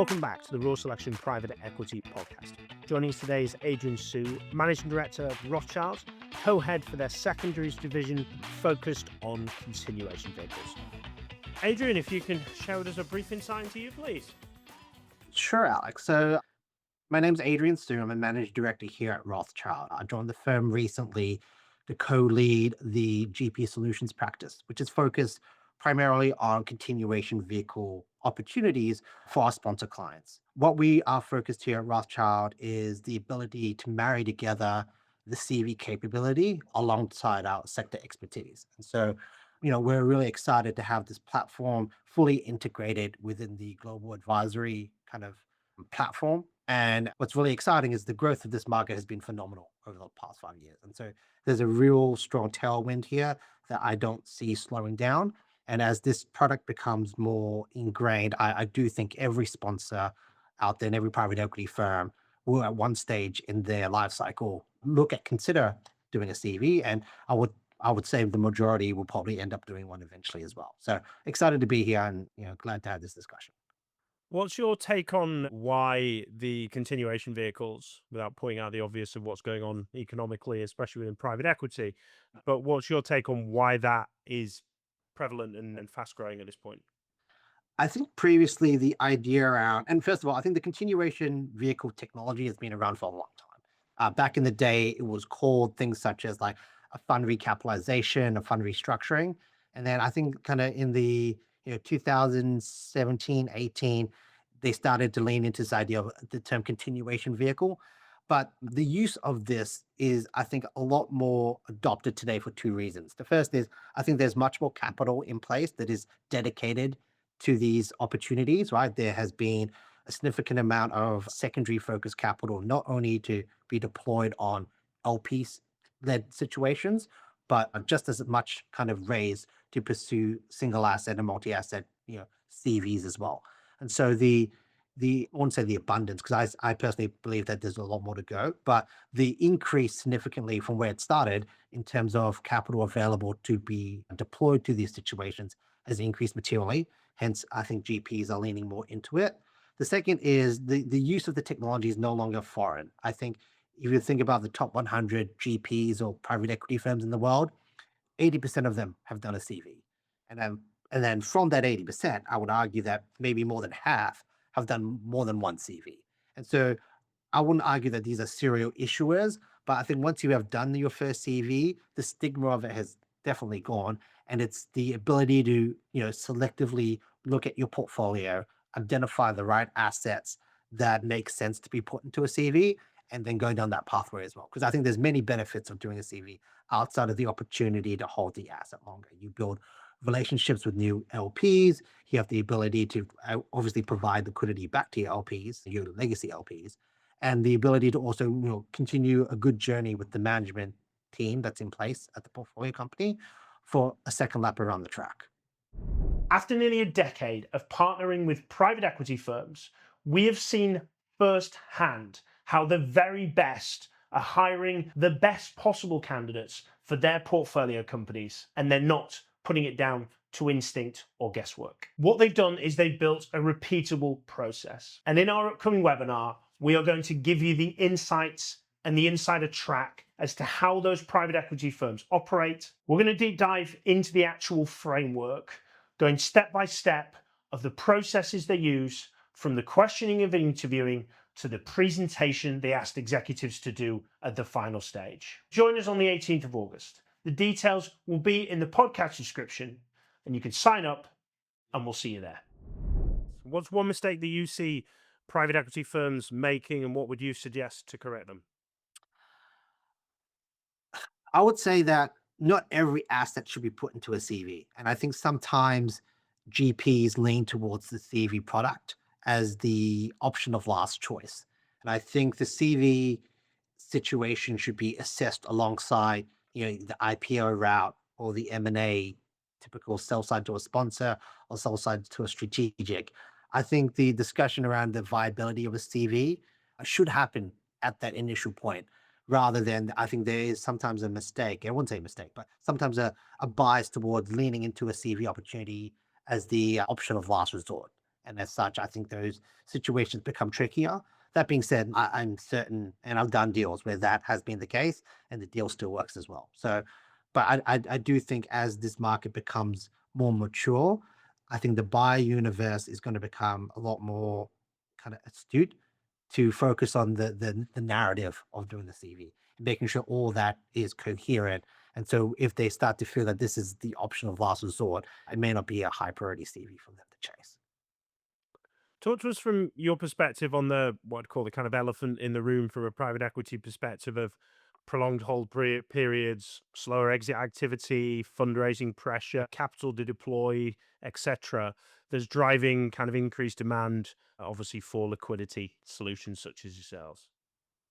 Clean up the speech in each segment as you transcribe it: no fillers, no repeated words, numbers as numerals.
Welcome back to the Raw Selection Private Equity Podcast. Joining us today is Adrian Siew, Managing Director of Rothschild, co-head for their Secondaries division focused on continuation vehicles. Adrian, if you can share with us a brief insight into you, please. Sure, Alex. So my name's Adrian Siew. I'm a managing director here at Rothschild. I joined the firm recently to co-lead the GP solutions practice, which is focused primarily on continuation vehicle opportunities for our sponsor clients. What we are focused here at Rothschild is the ability to marry together the CV capability alongside our sector expertise. And so, we're really excited to have this platform fully integrated within the global advisory kind of platform. And what's really exciting is the growth of this market has been phenomenal over the past 5 years. And so there's a real strong tailwind here that I don't see slowing down. And as this product becomes more ingrained, I do think every sponsor out there and every private equity firm will at one stage in their life cycle consider doing a CV. And I would say the majority will probably end up doing one eventually as well. So excited to be here and glad to have this discussion. What's your take on why the continuation vehicles, without pointing out the obvious of what's going on economically, especially within private equity, but what's your take on why that is prevalent and fast growing at this point? I think previously the idea around, and first of all, I think the continuation vehicle technology has been around for a long time. Back in the day, it was called things such as like a fund recapitalization, a fund restructuring. And then I think kind of in the 2017, 18, they started to lean into this idea of the term continuation vehicle. But the use of this is, I think, a lot more adopted today for two reasons. The first is I think there's much more capital in place that is dedicated to these opportunities, right? There has been a significant amount of secondary focused capital, not only to be deployed on LP led situations, but just as much kind of raised to pursue single asset and multi asset, CVs as well. And so I won't say the abundance, because I personally believe that there's a lot more to go, but the increase significantly from where it started in terms of capital available to be deployed to these situations has increased materially. Hence, I think GPs are leaning more into it. The second is the use of the technology is no longer foreign. I think if you think about the top 100 GPs or private equity firms in the world, 80% of them have done a CV. And then from that 80%, I would argue that maybe more than half have done more than one CV. And so I wouldn't argue that these are serial issuers, but I think once you have done your first CV, the stigma of it has definitely gone. And it's the ability to, selectively look at your portfolio, identify the right assets that make sense to be put into a CV, and then going down that pathway as well. Because I think there's many benefits of doing a CV outside of the opportunity to hold the asset longer. You build relationships with new LPs. You have the ability to obviously provide liquidity back to your LPs, your legacy LPs, and the ability to also continue a good journey with the management team that's in place at the portfolio company for a second lap around the track. After nearly a decade of partnering with private equity firms, we have seen firsthand how the very best are hiring the best possible candidates for their portfolio companies, and they're not putting it down to instinct or guesswork. What they've done is they've built a repeatable process. And in our upcoming webinar, we are going to give you the insights and the insider track as to how those private equity firms operate. We're going to deep dive into the actual framework, going step by step of the processes they use, from the questioning and interviewing to the presentation they asked executives to do at the final stage. Join us on the 18th of August. The details will be in the podcast description, and you can sign up, and we'll see you there. What's one mistake that you see private equity firms making, and what would you suggest to correct them? I would say that not every asset should be put into a CV. And I think sometimes GPs lean towards the CV product as the option of last choice. And I think the CV situation should be assessed alongside, the IPO route or the M&A, typical sell side to a sponsor or sell side to a strategic. I think the discussion around the viability of a CV should happen at that initial point rather than, I think there is sometimes a mistake. I wouldn't say mistake, but sometimes a bias towards leaning into a CV opportunity as the option of last resort. And as such, I think those situations become trickier. That being said, I'm certain, and I've done deals where that has been the case, and the deal still works as well. So, but I do think as this market becomes more mature, I think the buyer universe is going to become a lot more kind of astute to focus on the narrative of doing the CV, making sure all that is coherent. And so if they start to feel that this is the option of last resort, it may not be a high priority CV for them to chase. Talk to us from your perspective on the what I'd call the kind of elephant in the room from a private equity perspective of prolonged hold periods, slower exit activity, fundraising pressure, capital to deploy, etc. There's driving kind of increased demand, obviously, for liquidity solutions such as yourselves.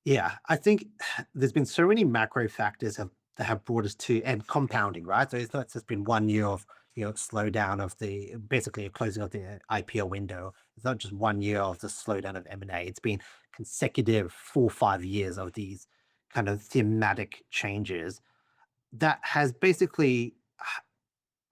Yeah, I think there's been so many macro factors that have brought us to and compounding, right? So it's not just been 1 year of slowdown of the basically a closing of the IPO window. It's not just 1 year of the slowdown of M&A. It's been consecutive 4 or 5 years of these kind of thematic changes that has basically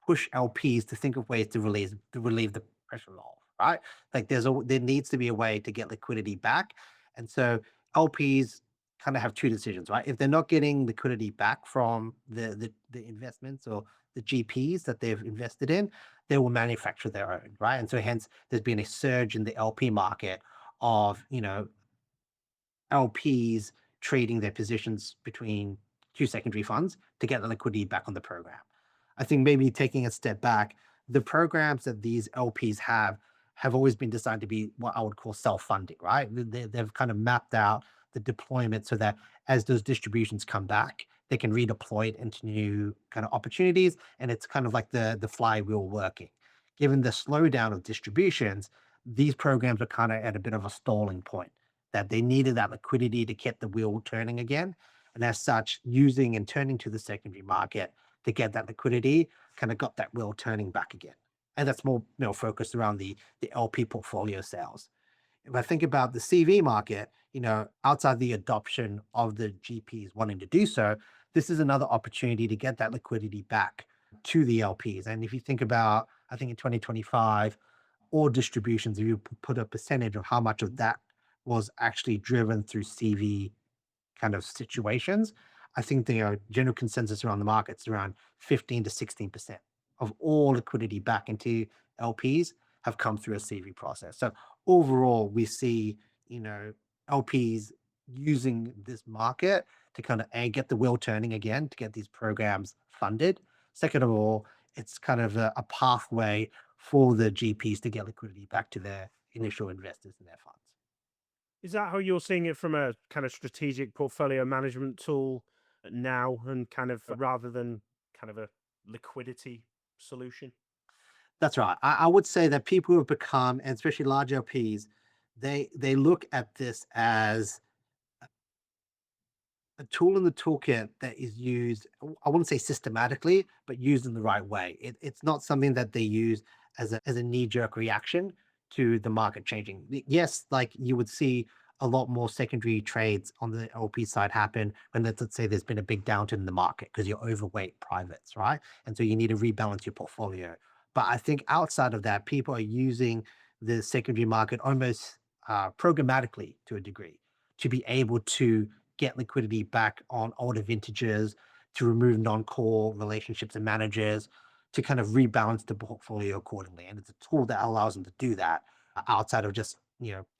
push LPs to think of ways to relieve the pressure off, right? Like there needs to be a way to get liquidity back. And so LPs kind of have two decisions, right? If they're not getting liquidity back from the investments or the GPs that they've invested in, they will manufacture their own, right? And so hence there's been a surge in the LP market of, LPs trading their positions between two secondary funds to get the liquidity back on the program. I think maybe taking a step back, the programs that these LPs have always been designed to be what I would call self-funding, right? They've kind of mapped out the deployment so that as those distributions come back, they can redeploy it into new kind of opportunities, and it's kind of like the flywheel working. Given the slowdown of distributions, these programs are kind of at a bit of a stalling point that they needed that liquidity to get the wheel turning again. And as such, using and turning to the secondary market to get that liquidity kind of got that wheel turning back again. And that's more focused around the LP portfolio sales. If I think about the CV market, outside the adoption of the GPs wanting to do so, this is another opportunity to get that liquidity back to the LPs. And if you think about, I think in 2025, all distributions, if you put a percentage of how much of that was actually driven through CV kind of situations, I think the general consensus around the market's around 15 to 16% of all liquidity back into LPs have come through a CV process. So overall, we see, you know, LPs using this market to kind of get the wheel turning again to get these programs funded. Second of all, it's kind of a pathway for the GPs to get liquidity back to their initial investors in their funds. Is that how you're seeing it from a kind of strategic portfolio management tool now, and kind of rather than kind of a liquidity solution? That's right. I would say that people who have become, and especially large LPs, they look at this as a tool in the toolkit that is used, I wouldn't say systematically, but used in the right way. It's not something that they use as a knee-jerk reaction to the market changing. Yes, like you would see a lot more secondary trades on the LP side happen when let's say there's been a big downturn in the market because you're overweight privates, right? And so you need to rebalance your portfolio. But I think outside of that, people are using the secondary market almost programmatically to a degree to be able to get liquidity back on older vintages, to remove non-core relationships and managers, to kind of rebalance the portfolio accordingly. And it's a tool that allows them to do that outside of just,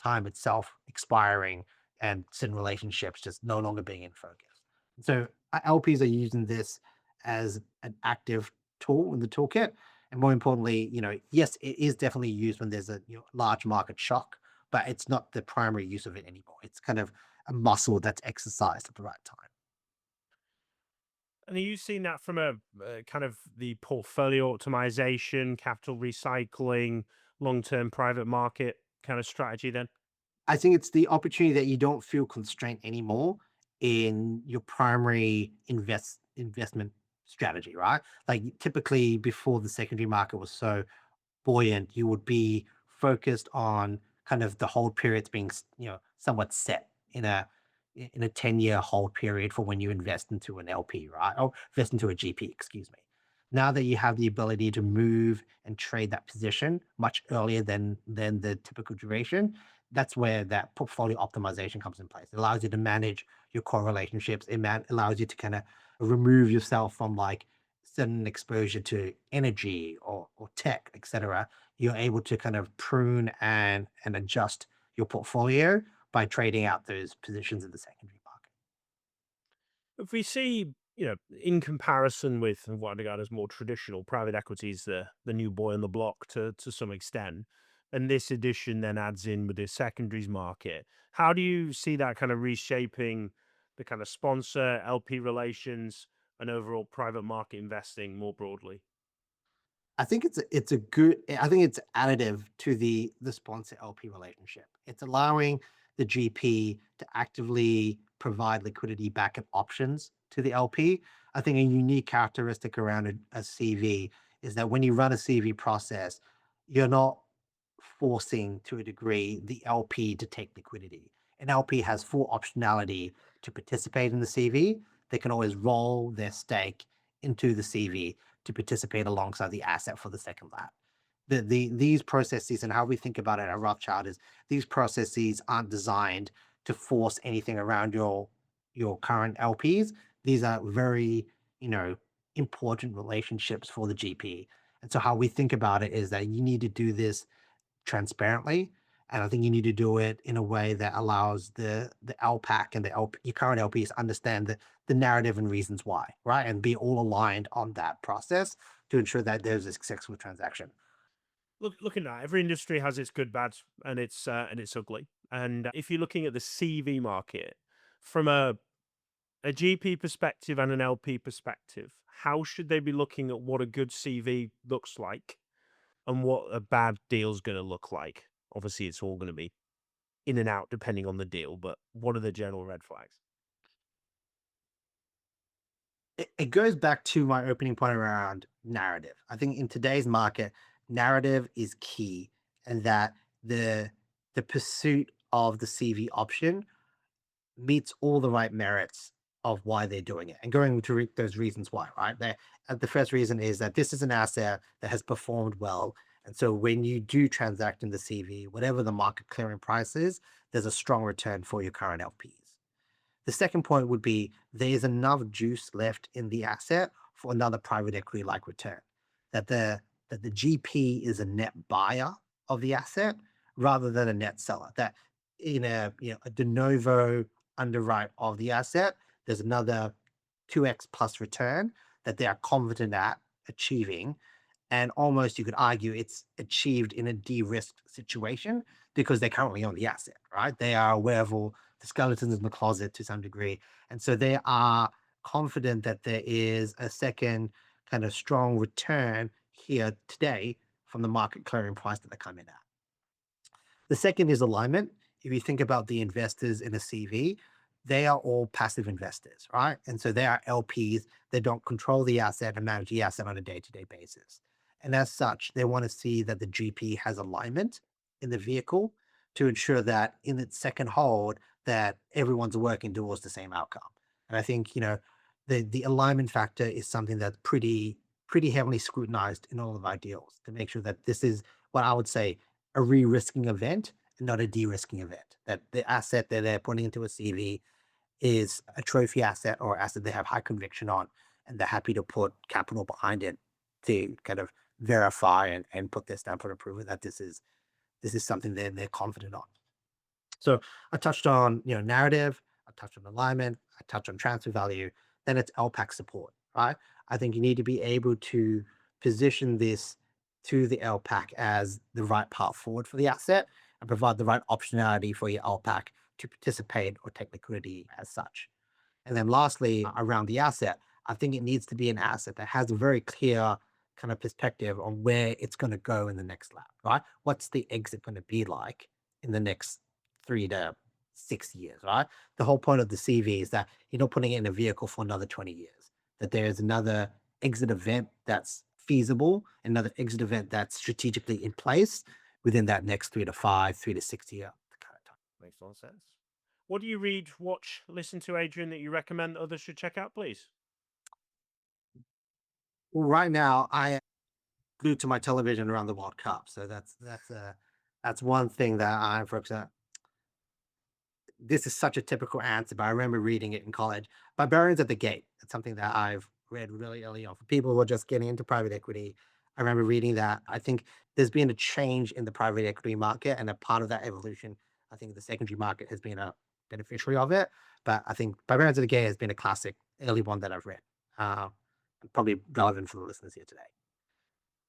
time itself expiring and certain relationships just no longer being in focus. So LPs are using this as an active tool in the toolkit. And more importantly, yes, it is definitely used when there's a large market shock, but it's not the primary use of it anymore. It's kind of a muscle that's exercised at the right time. And are you seeing that from a kind of the portfolio optimization, capital recycling, long-term private market kind of strategy then? I think it's the opportunity that you don't feel constrained anymore in your primary investment strategy, right? Like typically before the secondary market was so buoyant, you would be focused on kind of the hold periods being, somewhat set in a 10-year hold period for when you invest into an LP, right? Or invest into a GP, excuse me. Now that you have the ability to move and trade that position much earlier than the typical duration, that's where that portfolio optimization comes in place. It allows you to manage your core relationships. Allows you to kind of remove yourself from like certain exposure to energy or tech, etc. You're able to kind of prune and adjust your portfolio by trading out those positions in the secondary market. If we see, in comparison with what I regard as more traditional private equities, the new boy on the block to some extent, and this edition then adds in with the secondaries market, how do you see that kind of reshaping the kind of sponsor LP relations and overall private market investing more broadly? I think it's a good I think it's additive to the sponsor LP relationship. It's allowing the GP to actively provide liquidity backup options to the LP. I think a unique characteristic around a CV is that when you run a CV process, you're not forcing to a degree the LP to take liquidity. An LP has full optionality to participate in the CV. They can always roll their stake into the CV to participate alongside the asset for the second lap. These processes and how we think about it at Rothschild is these processes aren't designed to force anything around your current LPs. These are very, you know, important relationships for the GP. And so how we think about it is that you need to do this transparently. And I think you need to do it in a way that allows the LPAC and your current LPs understand the narrative and reasons why, right? And be all aligned on that process to ensure that there's a successful transaction. Looking at every industry has its good, bad, and it's ugly. And if you're looking at the CV market from a GP perspective and an LP perspective, how should they be looking at what a good CV looks like and what a bad deal's going to look like? Obviously, it's all going to be in and out depending on the deal, but what are the general red flags? It goes back to my opening point around narrative. I think in today's market, narrative is key, and that the the pursuit of the CV option meets all the right merits of why they're doing it and going to those reasons why, right? The first reason is that this is an asset that has performed well. And so when you do transact in the CV, whatever the market clearing price is, there's a strong return for your current LPs. The second point would be there's enough juice left in the asset for another private equity like return. That the GP is a net buyer of the asset rather than a net seller. That in a de novo underwrite of the asset, there's another 2x plus return that they are confident at achieving, and almost you could argue it's achieved in a de-risked situation because they currently own the asset, right? They are aware of all the skeletons in the closet to some degree. And so they are confident that there is a second kind of strong return here today from the market clearing price that they come in at. The second is alignment. If you think about the investors in a CV, they are all passive investors, right? And so they are LPs that don't control the asset and manage the asset on a day to day basis. And as such, they want to see that the GP has alignment in the vehicle to ensure that in its second hold, that everyone's working towards the same outcome. And I think, the alignment factor is something that's pretty heavily scrutinized in all of our deals to make sure that this is what I would say a re-risking event and not a de-risking event. That the asset that they're putting into a CV is a trophy asset or asset they have high conviction on, and they're happy to put capital behind it to kind of verify and put their stamp of approval that this is something they're confident on. So I touched on narrative, I touched on alignment, I touched on transfer value. Then it's LPAC support, right? I think you need to be able to position this to the LPAC as the right path forward for the asset and provide the right optionality for your LPAC to participate or take liquidity as such. And then lastly, around the asset, I think it needs to be an asset that has a very clear kind of perspective on where it's going to go in the next lap, right? What's the exit going to be like in the next 3 to 6 years, right? The whole point of the CV is that you're not putting it in a vehicle for another 20 years, that there's another exit event that's feasible, another exit event that's strategically in place within that next 3 to 5, 3 to 6 year kind of time. Makes a lot of sense. What do you read, watch, listen to, Adrian, that you recommend that others should check out, please? Well, right now, I am glued to my television around the World Cup, so that's one thing that I'm focused on. This is such a typical answer, but I remember reading it in college. Barbarians at the Gate. It's something that I've read really early on for people who are just getting into private equity. I remember reading that. I think there's been a change in the private equity market, and a part of that evolution, I think the secondary market has been a beneficiary of it. But I think Barbarians at the Gate has been a classic, early one that I've read. Uh, and probably relevant for the listeners here today.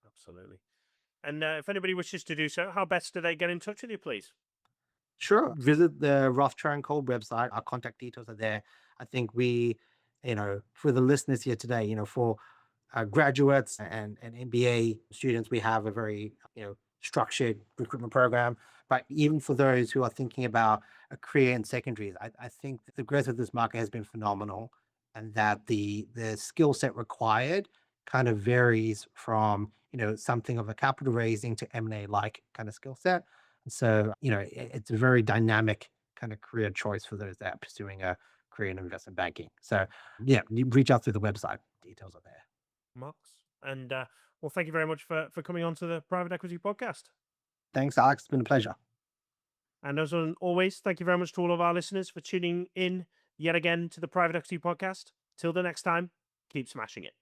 Absolutely. And if anybody wishes to do so, how best do they get in touch with you, please? Sure. Visit the Rothschild Co website. Our contact details are there. I think for the listeners here today, for graduates and MBA students, we have a very structured recruitment program. But even for those who are thinking about a career in secondaries, I think the growth of this market has been phenomenal, and that the skill set required kind of varies from something of a capital raising to M&A like kind of skill set. So it's a very dynamic kind of career choice for those that are pursuing a career in investment banking. So yeah, you reach out through the website. Details are there. Marks. And well, thank you very much for coming on to the Private Equity Podcast. Thanks, Alex. It's been a pleasure. And as always, thank you very much to all of our listeners for tuning in yet again to the Private Equity Podcast. Till the next time, keep smashing it.